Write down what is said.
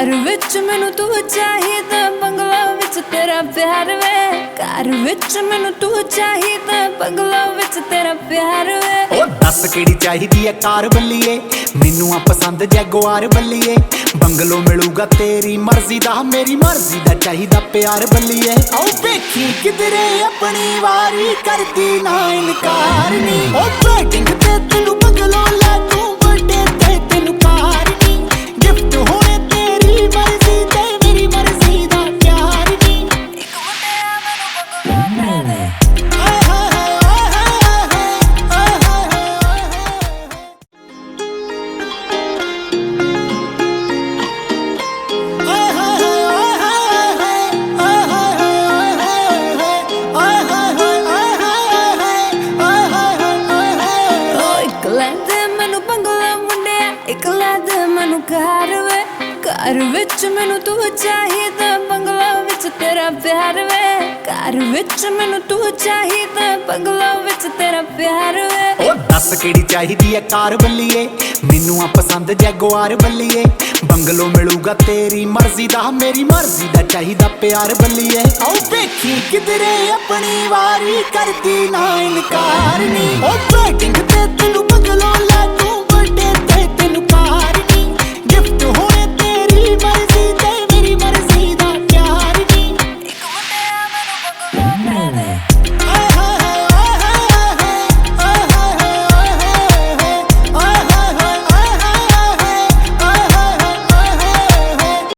घर विच मैनू तू चाहिदा, बंगला विच तेरा प्यार वे। घर विच मैनू तू चाहिदा, बंगला विच तेरा प्यार वे। ओ दस केड़ी चाहिदी है कार बल्लीए, मैनू आ पसंद जैगुआर बल्लीए। बंगलो मिलूगा तेरी मर्जी दा, मेरी मर्जी दा चाहिदा प्यार बल्लीए। आओ देखी किधरे अपनी वारी करदी ना इनकार नी। ओ वेटिंग ते तेनू बंगलो ला दूं, बर्थडे ते तेनू कार नी। गिफ्ट होने तेरी मर्जी ते मेरी मर्जी दा प्यार नी। एक मुंडिया मैनू बंगला दे दे। एक ला दे मैनू घर वे। घर विच मैनू तू चाहिदा, बंगला विच तेरा प्यार वे। घर विच मैनू तू चाहिदा, बंगला विच तेरा प्यार वे। ओ दस केड़ी चाहिदी है कार बल्लीए, मैनू आ पसंद जैगुआर बल्लीए। बंगलो मिलूगा तेरी मर्जी दा, मेरी मर्जी दा चाहिदा प्यार बल्लीए। आओ देखी किधरे अपनी वारी करदी ना इनकार नी। ओ वेटिंग ते तेनू